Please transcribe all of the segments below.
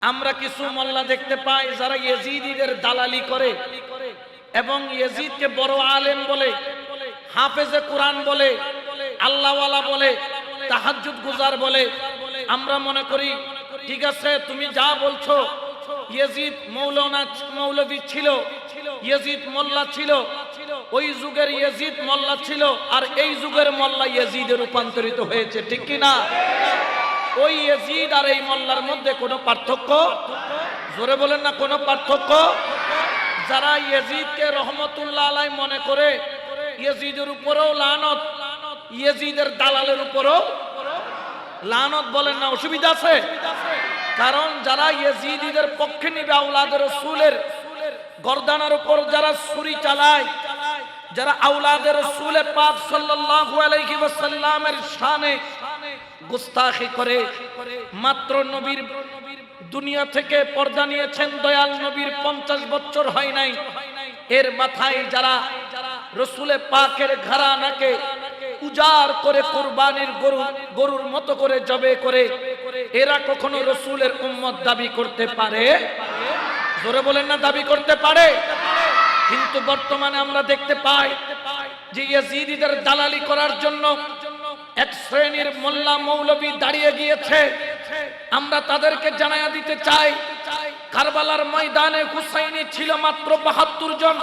আমরা কিছু মোল্লা দেখতে পাই যারা ইয়েজিদিদের দালালি করে এবং ইয়েজিদকে বড় আলেম বলে, হাফেজে কোরআন বলে, আল্লাহওয়ালা বলে, তাহাজ্জুদ গুজার বলে। আমরা মনে করি ঠিক আছে, তুমি যা বলছো, ইয়েজিদ মৌলভী ছিল, ইয়েজিদ মোল্লা ছিল, ওই যুগের ইয়েজিদ মোল্লা ছিল, আর এই যুগের মোল্লা ইয়েজিদে রূপান্তরিত হয়েছে, ঠিক কি না? ওই ইয়েজিদ আর এই মোল্লার মধ্যে কোনো পার্থক্য? জোরে বলেন না, কোনো পার্থক্য? যারা ইয়েজিদকে রহমতুল্লাহ আলাইহি মনে করে, ইয়েজিদের উপরেও লানত, ইয়েজিদের দালালের উপরেও লানত বলেন না, অসুবিধা আছে? কারণ যারা ইয়েজিদিদের পক্ষে নিবে, আওলাদ রাসূলের গর্দানের উপর যারা ছুরি চালায়, যারা আওলাদ রাসূল পাক সাল্লাল্লাহু আলাইহি ওয়াসাল্লামের শানে গুস্তাখি করে, মাত্র নবীর দুনিয়া থেকে পর্দা নিয়েছেন দয়াল নবীর 50 বছর হয় নাই, এর মাথায় যারা রাসূল পাকের ঘরানাকে উজাড় করে কুরবানির গরুর মতো করে জবে করে, এরা কখনো রাসূলের উম্মত দাবি করতে পারে? জোরে বলেন না, দাবি করতে পারে? কিন্তু বর্তমানে আমরা দেখতে পাই যে ইয়েজিদিদের দালালি করার জন্য এক শ্রেণীর মোল্লা মৌলবী দাঁড়িয়ে গিয়েছে। আমরা তাদেরকে জানায়া দিতে চাই, কারবালার ময়দানে হুসাইনি ছিল মাত্র 72 জন,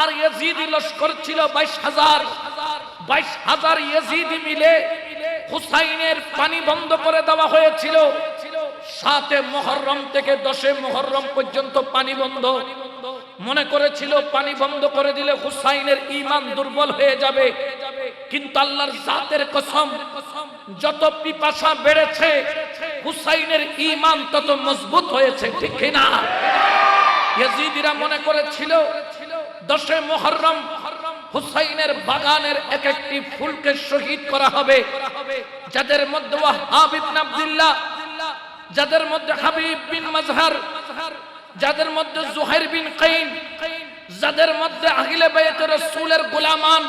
আর ইয়েজিদি লস্কর ছিল 22,000 ইয়েজিদি মিলে হুসাইনের পানি বন্ধ করে দেওয়া হয়েছিল। 7 মুহররম থেকে 10 মুহররম পর্যন্ত পানি বন্ধ। মনে করেছিল পানি বন্ধ করে দিলে হুসাইনের ঈমান দুর্বল হয়ে যাবে, কিন্তু আল্লাহর জাতের কসম, যত পিপাসা বেড়েছে হুসাইনের ঈমান তত মজবুত হয়েছে, ঠিক কি না? ইয়েজিদিরা মনে করেছিল 10 মুহররম হুসাইনের বাগানের এক একটি ফুলকে শহীদ করা হবে, যাদের মধ্যে ওয়াহাব ইবনে আব্দুল্লাহ, যাদের মধ্যে হাবিব বিন মাজহার, যাদের মধ্যে জুহাইর বিন কাইন, যাদের মধ্যে আহলে বাইত রাসূলের গোলামান,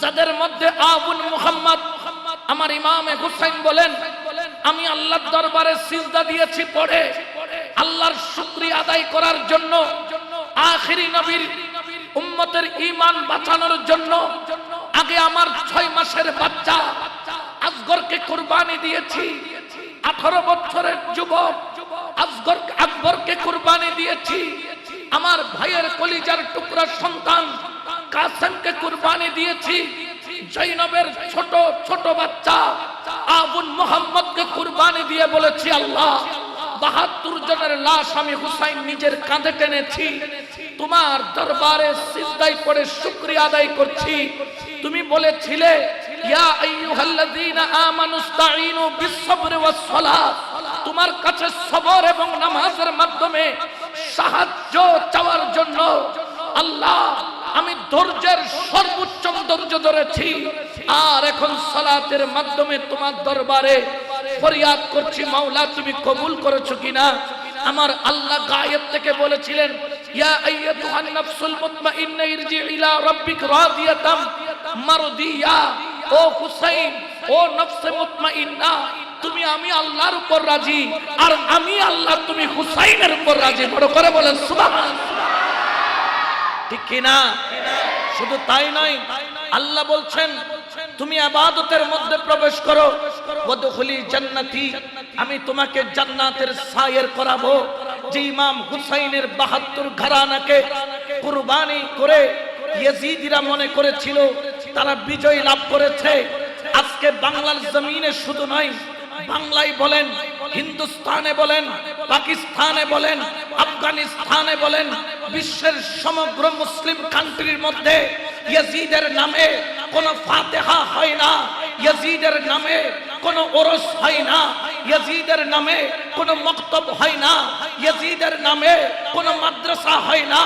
যাদের মধ্যে আবুল মুহাম্মদ। আমার ইমামে হুসাইন বলেন, আমি আল্লাহর দরবারে সিজদা দিয়েছি পড়ে আল্লাহর শুকরিয়া আদায় করার জন্য, আখিরি নবীর উম্মতের ঈমান বাঁচানোর জন্য। আগে আমার 6 মাসের বাচ্চা আসগরকে কুরবানি দিয়েছি, 18 বছরের যুবক আকবরকে কুরবানি দিয়েছি, আমার ভাইয়ের কলিজার টুকরা সন্তান কাসেমকে কুরবানি দিয়েছি, জৈনবের ছোট ছোট বাচ্চা আবুল মুহাম্মদকে কুরবানি দিয়ে বলেছি, আল্লাহ 72 জনের লাশ আমি হুসাইন নিজের কাঁধে টেনেছি, তোমার দরবারে সিজদায় পড়ে শুকরিয়া আদায় করছি। তুমি বলেছিলে, ইয়া আইয়ুহাল্লাযীনা আমানুস্তাঈনু বিস-সাবরি ওয়াস-সালাত, তোমার কাছে সবর এবং নামাজের মাধ্যমে সাহায্য চাওয়ার জন্য। আল্লাহ, আমি ধৈর্যের সর্বোচ্চ ধৈর্য ধরেছি, আর এখন সালাতের মাধ্যমে তোমার দরবারে ফরিয়াদ করছি, মাওলা তুমি কবুল করেছো কিনা। আমার আল্লাহ গায়েব থেকে বলেছিলেন, ইয়া আইয়াতুহান নাফসুল মুতমাইন্না ইরজি ইলা রাব্বিক রাদিয়াতাম মারদিয়া। ও হুসাইন, ও নফসে মুতমাইন্না, তুমি আমি আল্লাহর উপর রাজি, আর আমি আল্লাহ তুমি হুসাইনের উপর রাজি। বড় করে বলেন সুবহানাল্লাহ, ঠিক কি না? শুধু তাই নয়, আল্লাহ বলছেন তুমি ইবাদতের মধ্যে প্রবেশ করো, ওয়াদখুলি জান্নাতি, আমি তোমাকে জান্নাতের সায়ের করাবো। যে ইমাম হুসাইনের 72 ঘরানাকে কুরবানি করে ইয়েজিদিরা মনে করেছিল তারা বিজয় লাভ করেছে, আজকে বাংলার জমিনে শুধু নয়, বাংলায় বলেন, হিন্দুস্তানে বলেন, পাকিস্তানে বলেন, আফগানিস্তানে বলেন, বিশ্বের সমগ্র মুসলিম কান্ট্রির মধ্যে ইয়েজিদের নামে কোনো ফাতিহা হয় না, ইয়েজিদের নামে কোনো ওরস হয় না, ইয়েজিদের নামে কোনো মক্তব হয় না, ইয়েজিদের নামে কোনো মাদ্রাসা হয় না,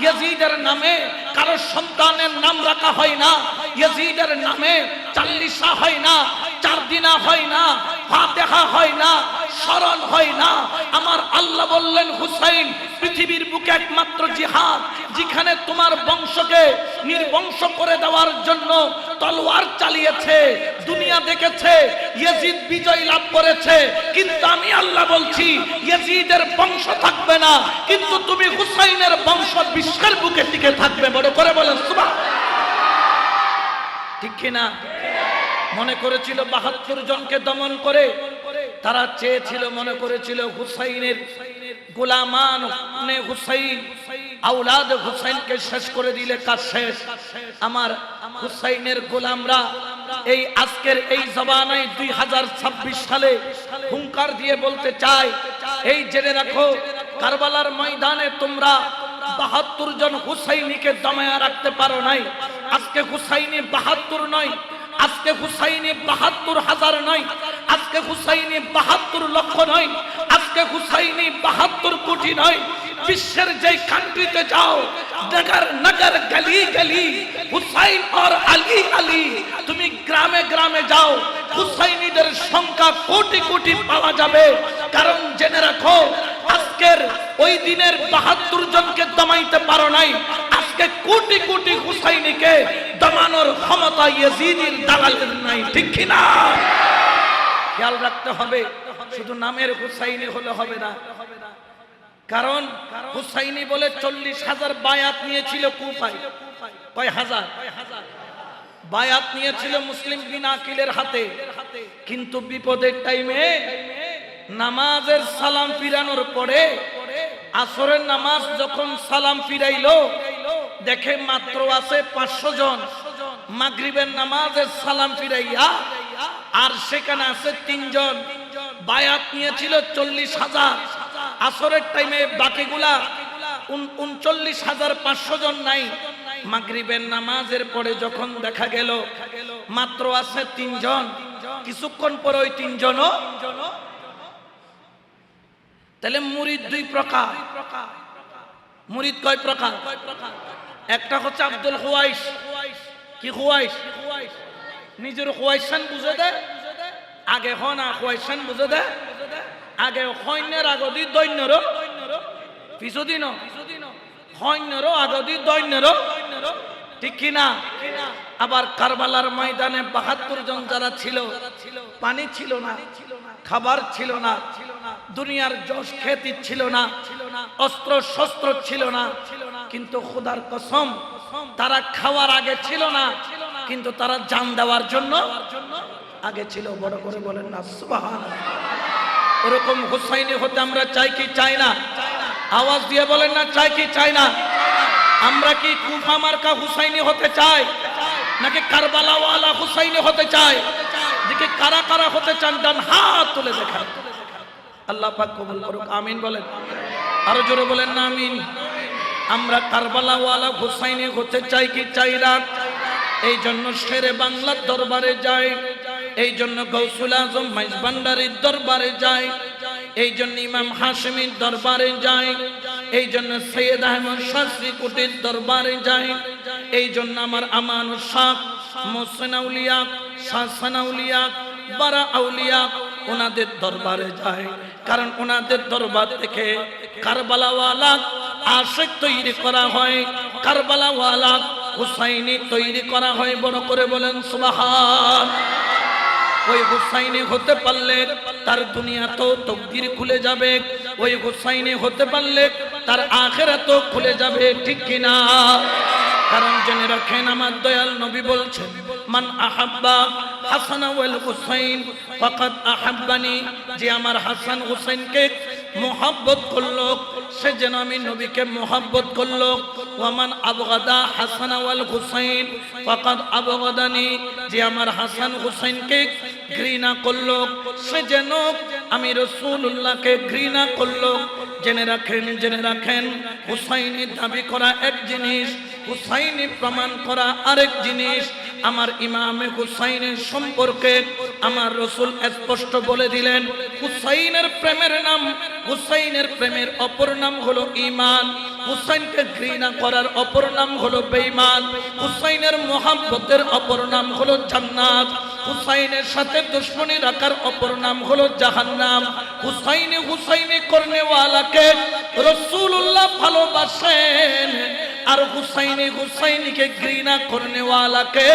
ইয়েজিদের নামে কারো সন্তানের নাম রাখা হয় না, ইয়েজিদের নামে চাল্লিশা হয় না, 4 দিনা হয় না, ফাতিহা হয় না, স্মরণ হয় না। আমার আল্লাহ বললেন বললেন, হুসাইন, পৃথিবীর বুকে একমাত্র জিহাদ যেখানে তোমার বংশকে নির্বংশ করে দেওয়ার জন্য তলোয়ার চালিয়েছে, দুনিয়া দেখেছে, ইয়াজিদ বিজয় লাভ করেছে, কিন্তু আমি আল্লাহ বলছি ইয়াজিদের বংশ থাকবে না, কিন্তু তুমি হুসাইনের বংশ বিশ্বের বুকে টিকে থাকবে। বড় করে বলেন সুবহানাল্লাহ। ঠিক কিনা? মনে করেছিল ৭২ জনকে দমন করে তারা চেয়েছিল, মনে করেছিল হুসাইনের গোলামান হুসাইন, আওলাদ হুসাইনকে শেষ করে দিলে কাজ শেষ। আমার হুসাইনের গোলামরা এই আজকের এই জবানায় 2026 সালে হুঙ্কার দিয়ে বলতে চায়, এই জেনে রাখো, কারবালার ময়দানে তোমরা ৭২ জন হুসাইনিকে দমায়া রাখতে পারো নাই। আজকে হুসাইনি ৭২ নয়, আজকে হুসাইনি ৭২,০০০ নয়, আজকে হুসাইনি ৭২ লক্ষ নয়, আজকে হুসাইনি ৭২ কোটি নয়। বিশ্বের যে কান্ট্রিতে যাও, নগর নগর গলি গলি হুসাইন আর আলী আলী, তুমি গ্রামে গ্রামে যাও, হুসাইনিদের সংখ্যা কোটি কোটি পাওয়া যাবে। কারণ জেনে রাখো, আজকের ওই দিনের ৭২ জনকে দমাইতে পারো নাই, আজকে কোটি কোটি হুসাইনিকে দমানোর ক্ষমতা ইয়াজিদের দালালের নাই। ঠিক কি না? খেয়াল রাখতে হবে, শুধু নামের হুসাইনি হলে হবে না। কারণ হুসাইনি বলে ৪০,০০০ বায়াত নিয়েছিল কুফায়। কয় হাজার বায়াত নিয়েছিল মুসলিম বিন আকিলের হাতে, কিন্তু বিপদের টাইমে নামাজের সালাম ফিরানোর পরে, আসরের নামাজ যখন সালাম ফিরাইলো, দেখে মাত্র আছে ৫০০ জন। মাগরিবের নামাজের সালাম ফিরাইয়া আর সেখানে আছে ৩ জন। বায়াত নিয়েছিল ৪০,০০০। আসরের টাইমে বাকিগুলা ৩৯,৫০০ জন নাই। মাগরিবের নামাজের পরে যখন দেখা গেল মাত্র আছে ৩ জন, কিছুক্ষণ পরে ওই ৩ জনও, তাহলে মুরিদ ২ প্রকার। মুরিদ কয় প্রকার? একটা হচ্ছে আব্দুল খুয়াইশ। কি খুয়াইশ? নিজের খুয়াইশান বুঝে দে, আগে হ না খুয়াইশান বুঝে দে, আগে সৈন্যের আগদি দৈন্যর পিছুদিন, সৈন্যরও আগদি দৈন্যর। ঠিক কিনা? আবার কারবালার ময়দানে ৭২ জন যারা ছিল, পানি ছিল না, খাবার ছিল না, দুনিয়ার যশ খ্যাতি ছিল না, অস্ত্র শস্ত্র ছিল না, কিন্তু খোদার কসম তারা খাওয়ার আগে ছিল না, কিন্তু তারা জান দেওয়ার জন্য আগে ছিল। বড় করে বলেন না সুবহানাল্লাহ। ওরকম হুসাইনি হতে আমরা চাই কি চাই না? আওয়াজ দিয়ে বলেন না, চাই কি চাই না? আমরা কি কুফা মার্কা হুসাইনি হতে চাই, নাকি কারবালাওয়ালা হুসাইনি হতে চাই? দেখি কারা কারা হতে চান, ডান হাত তুলে দেখান। আল্লাহ পাক কবুল করুক, আমিন বলেন। আরো জোরে বলেন না আমিন। আমরা কারবালাওয়ালা হুসাইনি হতে চাই কি চাই না? এই জন্য শেরে বাংলার দরবারে যাই, এই জন্য গৌসুল আজম মাইজ ভান্ডারীর দরবারে যাই, এই জন্য ইমাম হাশেমীর দরবারে যাই, এই জন্য সৈয়দ আহমদ শাস্ত্রী কুটির দরবারে যাই, এই জন্য আমার আমানুল শাহ, মোহসেন আউলিয়া, শাহসান আউলিয়া, বারা আউলিয়া, ওনাদের দরবারে যায়। কারণ ওনাদের দরবার থেকে কারবালাওয়ালা আশিক তৈরি করা হয়, কারবালাওয়ালা হুসাইনি তৈরি করা হয়। বড় করে বলেন সুবহান। ওই হুসাইনি হতে পারলে তার দুনিয়া তো তকদির খুলে যাবে, ওই হুসাইনি হতে পারলে তার আখিরাত খুলে যাবে। ঠিক কিনা? কারণ জেনে রাখেন, আমার দয়াল নবী বলছেন, মান আহাব্বা হাসান ওয়াল হুসাইন ফাকাদ আহাব্বানি, যে আমার হাসান হুসাইনকে মোহাব্বত করলো সে যেন আমি নবীকে মোহাব্বত করলো। ওয়ামান আবগাদা হাসান ওয়াল হুসাইন ফাকাদ আবগাদানি, যে আমার হাসান হুসাইনকে ঘৃণা করলো সে যেন আমি রাসূলুল্লাহকে ঘৃণা করলো। জেনে রাখেন, জেনে রাখেন, হুসাইনি দাবি করা এক জিনিস, হুসাইনি প্রমাণ করা আরেক জিনিস। আমার ইমামে হুসাইনের সম্পর্কে আমার রাসূল স্পষ্ট বলে দিলেন, হুসাইনের প্রেমের নাম, হুসাইনের প্রেমের অপর নাম হলো ঈমান, হুসাইনকে ঘৃণা করার অপর নাম হলো বেঈমান, হুসাইনের মুহাব্বতের অপর নাম হলো জান্নাত, হুসাইনের সাথে দুশমনী রাখার অপর নাম হলো জাহান্নাম। হুসাইনে হুসাইনে করনে ওয়ালাকে রাসূলুল্লাহ ভালোবাসেন, আর হুসাইনে হুসাইনকে ঘৃণা করনে ওয়ালাকে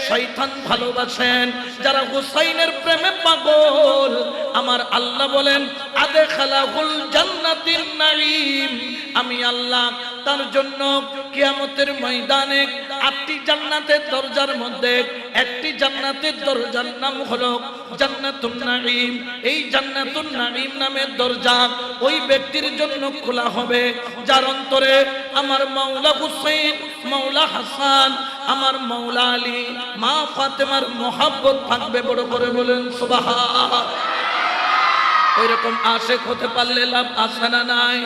শয়তান ভালোবাসেন। যারা হুসাইনের প্রেমে পাগল, আমার আল্লাহ বলেন আদখালাহুল জান্নাতিন নাঈম, আমি আল্লাহ তার জন্য কিয়ামতের ময়দানে 8টি জান্নাতের দরজার মধ্যে একটি জান্নাতের দরজার নাম হলো জান্নাতুন নাঈম। এই জান্নাতুন নাঈম নামের দরজা ওই ব্যক্তির জন্য খোলা হবে যার অন্তরে আমার মাওলা হুসাইন, মাওলা হাসান, আমার মাওলা আলী, মা ফাতেমার মোহাব্বত থাকবে। বড় করে বলেন সুবহান। ওইরকম আশিক হতে পারলে লাভ আছে না নাই?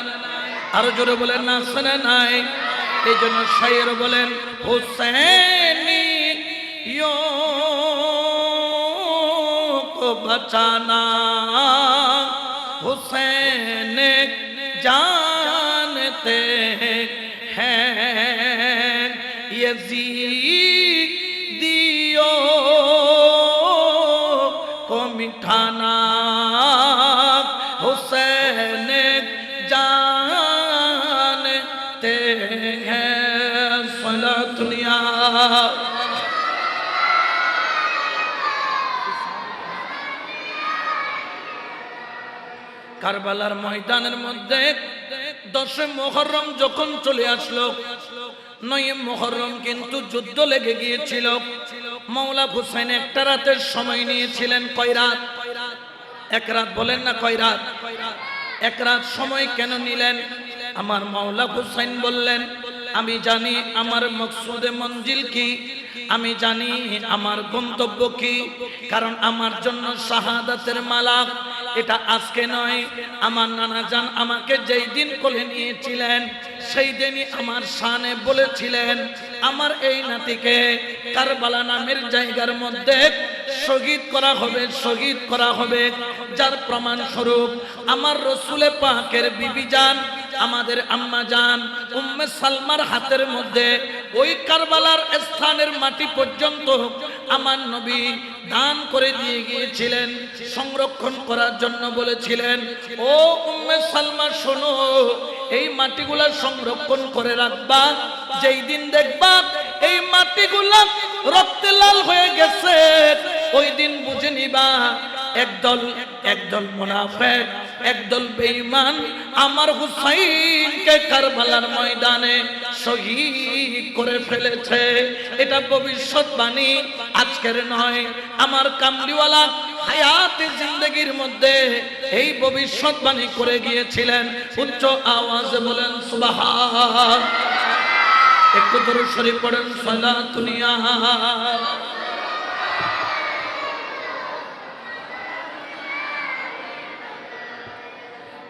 আরো জোরে বলেন না আছে না নাই? এই জন্য শায়ের বলেন হুসैनी यो को बचाना हुसैन जानते हैं यजीदियों को मिटाना हुसैन जानते हैं। सलातुनिया কারবালার ময়দানের মধ্যে 10 মুহররম যখন চলে আসলো, 9 মুহররম কিন্তু যুদ্ধ লেগে গিয়েছিল। মাওলা হুসাইন একটা রাতের সময় নিয়েছিলেন। কয় রাত? এক রাত। বলেন না কয় রাত? এক রাত সময় কেন নিলেন? আমার মাওলা হুসাইন বললেন আমি জানি আমার মকসুদে মঞ্জিল কি, আমি জানি আমার গন্তব্য কি। কারণ আমার জন্য শাহাদাতের মালা এটা আজকে নয়, আমার নানা জান আমাকে যেই দিন কোলে নিয়েছিলেন সেই দিনই আমার শানে বলেছিলেন আমার এই নাতিকে কারবালা নামের জায়গার মধ্যে শহীদ করা হবে, শহীদ করা হবে। যার প্রমাণ স্বরূপ আমার রসুলে পাকের বিবি জান, আমাদের আম্মা জান উম্মে সালমার হাতের মধ্যে ওই কারবালার স্থানের মাটি পর্যন্ত আমার নবী দান করে দিয়ে গিয়েছিলেন, সংরক্ষণ করার জন্য বলেছিলেন ও উম্মে সালমা শোনো, এই মাটিগুলা সংরক্ষণ করে রাখবা, যেই দিন দেখবা এই মাটিগুলা রক্তে লাল হয়ে গেছে ওই দিন বুঝে নিবা একদল মুনাফিক, একদল বেঈমান আমার হুসাইনকে কারবালার ময়দানে শহীদ করে ফেলেছে। এটা ভবিষ্যৎবাণী আজকের নয়, আমার কামলিওয়ালা হায়াতে জিন্দেগির মধ্যে এই ভবিষ্যৎবাণী করে গিয়েছিলেন। উচ্চ আওয়াজে বলেন সুবহান। একটু দরুদ শরীফ পড়েন সালাতুনিয়া।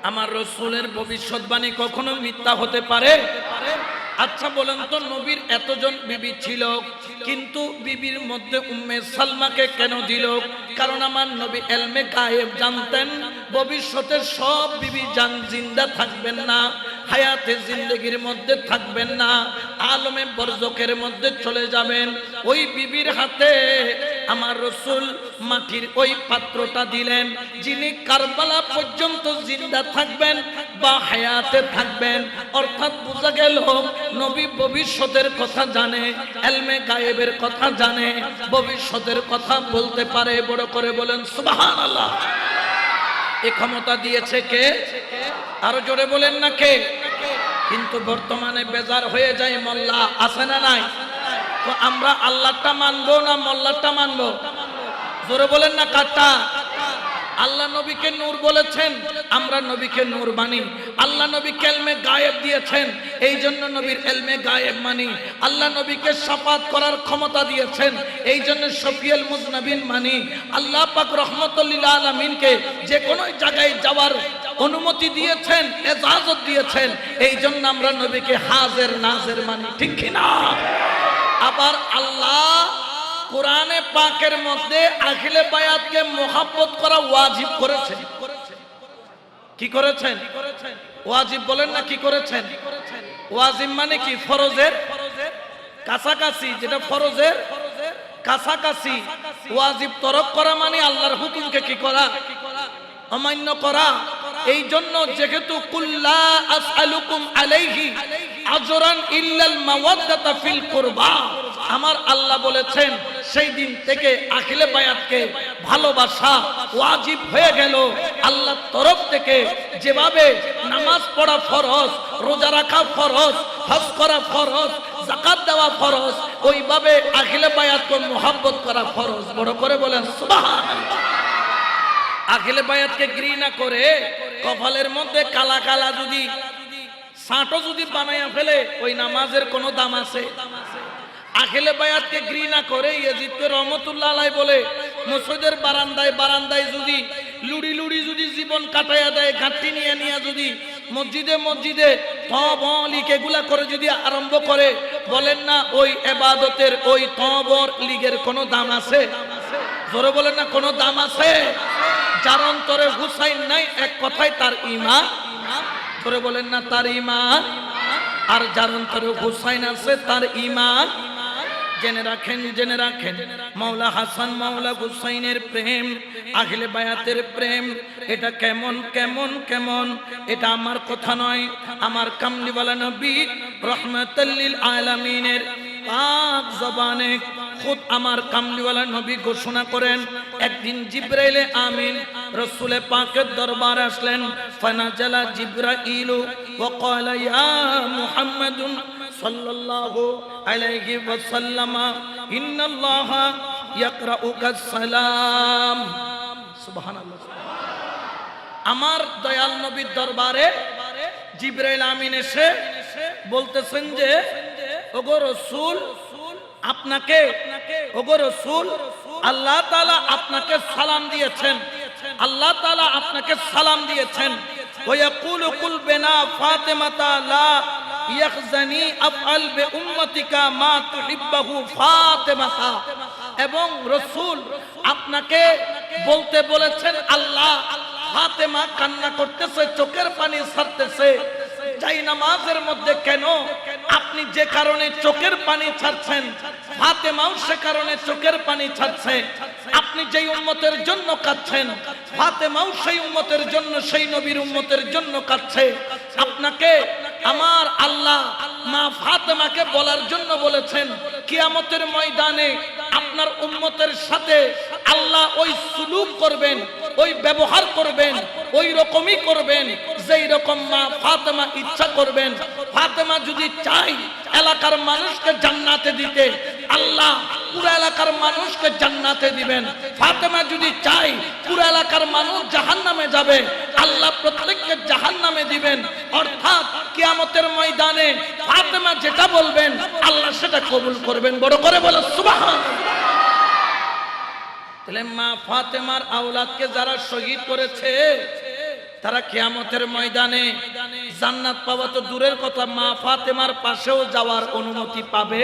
আমার রসুলের ভবিষ্যৎবাণী কখনো মিথ্যা হতে পারে? আচ্ছা বলেন তো, নবীর এতজন বিবি ছিল কিন্তু বিবির মধ্যে উম্মে সালমাকে কেন দিল? কারণ আমার নবী ইলমে গায়েব জানতেন, ভবিষ্যতে সব বিবি জিন্দা থাকবেন না, হায়াতে জিন্দেগির মধ্যে থাকবেন না, আলমে বরজকের মধ্যে চলে যাবেন। ওই বিবির হাতে আমার রসুল মাটির ওই পাত্রটা দিলেন, যিনি কারবালা পর্যন্ত জিন্দা থাকবেন বা হায়াতে থাকবেন। অর্থাৎ বোঝা গেল নবী ভবিষ্যতের কথা জানে, ইলমে গায়েবের কথা জানে, ভবিষ্যতের কথা বলতে পারে। বড় করে বলেন সুবহানাল্লাহ। এই ক্ষমতা দিয়েছে কে? আরো জোরে বলেন না কে? কিন্তু বর্তমানে বেজার হয়ে যায় মোল্লা, আছে না নাই? তো আমরা আল্লাহটা মানবো না মোল্লাটা মানবো? জোরে বলেন না কাটা? আল্লাহ নবীকে নূর বলেছেন, আমরা নবীকে নূর মানি। আল্লাহ নবীকে ইলমে গায়েব দিয়েছেন, এই জন্য নবীর ইলমে গায়েব মানি। আল্লাহ নবীকে শাফাত করার ক্ষমতা দিয়েছেন, এই জন্য শফিউল মুজনাবিন মানি। আল্লাহ পাক রহমাতুল লিল আলামিনকে যে কোনো জায়গায় যাওয়ার অনুমতি দিয়েছেন, ইজাজত দিয়েছেন, এই জন্য আমরা নবীকে হাজির নাজির মানি। ঠিক কি না? আবার আল্লাহ কোরআনে পাকের মধ্যে আখিলে বায়াতকে মোহাব্বত করা ওয়াজিব করেছেন। কি করেছেন? ওয়াজিব বলেন না কি করেছেন? ওয়াজিব মানে কি? ফরজের কাছাকাছি, যেটা ফরজের কাছাকাছি ওয়াজিব তরক করা মানে আল্লাহর হুকুমকে কি করা? অমান্য করা। এই জন্য যেহেতু কুল্লা আসআলুকুম আলাইহি আজরান ইল্লাল মাওয়াদ্দাতা ফিল কুরবা, আমার আল্লাহ বলেছেন সেই দিন থেকে আখিলে বায়াতকে ভালোবাসা ওয়াজিব হয়ে গেল আল্লাহর তরফ থেকে। যেভাবে নামাজ পড়া ফরজ, রোজা রাখা ফরজ, হজ করা ফরজ, যাকাত দেওয়া ফরজ, ওইভাবে আখিলে বায়াতকে মুহাব্বত করা ফরজ। বড় করে বলেন সুবহানাল্লাহ। আখিলে বায়াতকে ঘৃণা করে কপালের মধ্যে কালা কালা যদি সাঁটো যদি বানাইয়া ফেলে, ওই নামাজের কোনো দাম আছে? আখিলে বায়াতকে ঘৃণা করে ইয়াজিদ রহমাতুল্লাহ আলাইহি বলে, মসজিদের বারান্দায় বারান্দায় যদি লুড়ি লুড়ি যদি জীবন কাটাইয়া দেয়, গাঁটটি নিয়ে নিয়ে যদি মসজিদে মসজিদে এগুলা করে যদি আরম্ভ করে, বলেন না ওই ইবাদতের ওই তবর লিগের কোনো দাম আছে? জোরে বলেন না কোনো দাম আছে? যার অন্তরে হুসাইন নাই, এক কথায় তার ঈমান। জোরে বলেন না তার ঈমান। আর যার অন্তরে হুসাইন আছে তার ঈমান। জেনে রাখেন, জেনে রাখেন, মাওলা হাসান মাওলা হুসাইনের প্রেম, আখিলে বায়াতের প্রেম, এটা কেমন কেমন কেমন, এটা আমার কথা নয়, আমার কামলিওয়ালা নবী রহমাতুল লিল আলামিনের পাক জবানে খুদ আমার কামলিওয়ালা নবী ঘোষণা করেন। একদিন জিবরাইলে আমিন রাসূলে পাকের দরবারে আসলেন। ফানাজালা জিবরাইলু ওয়া ক্বালা ইয়া মুহাম্মাদুন সাল্লাল্লাহু আলাইহি ওয়াসাল্লাম ইন্নাল্লাহা ইয়াকরাউকা সালাম। সুবহানাল্লাহ। আমার দয়াল নবীর দরবারে জিবরাইল আমিন এসে বলতেছেন যে ওগো রাসূল, আপনাকে, ওগো রাসূল, আল্লাহ তাআলা আপনাকে সালাম দিয়েছেন, আল্লাহ তাআলা আপনাকে সালাম দিয়েছেন। ওয়া ইয়াকুলু কুল বিনা ফাতিমাতা লা ইয়াখজানি আফআল বি উম্মতিকা মা তুহিব্বু ফাতিমাতা। এবং রাসূল আপনাকে বলতে বলেছেন, আল্লাহ ফাতেমা কান্না করতেছে, চোখের পানি ছাড়তেছে, যাই নামাজের মধ্যে কেন? আপনি যে কারণে চোখের পানি ছাড়ছেন, ফাতেমাও সে কারণে চোখের পানি ছাড়ছে। আপনি যেই উম্মতের জন্য কাঁদছেন, ফাতেমাও সেই উম্মতের জন্য, সেই নবীর উম্মতের জন্য কাঁদছে। আপনাকে আমার আল্লাহ মা ফাতেমাকে বলার জন্য বলেছেন, কিয়ামতের ময়দানে আপনার উম্মতের সাথে আল্লাহ ওই সুলুক করবেন, ওই ব্যবহার করবেন, ওই রকমই করবেন যেই রকম মা ফাতেমা ইচ্ছা করবেন। ফাতেমা যদি চাই এলাকার মানুষকে জান্নাতে দিতে, আল্লাহ পুরো এলাকার মানুষকে জান্নাতে দিবেন। ফাতেমা যদি চাই পুরো এলাকার মানুষ জাহান্নামে যাবে, আল্লাহ প্রত্যেককে জাহান্নামে দিবেন। অর্থাৎ কিয়ামতের ময়দানে ফাতেমা যেটা বলবেন আল্লাহ সেটা কবুল করবেন। বড় করে বলো সুবহানাল্লাহ। তাহলে মা ফাতেমার আওলাদকে যারা শহীদ করেছে তারা কিয়ামতের ময়দানে জান্নাত পাওয়া তো দূরের কথা, মা ফাতেমার পাশেও যাওয়ার অনুমতি পাবে।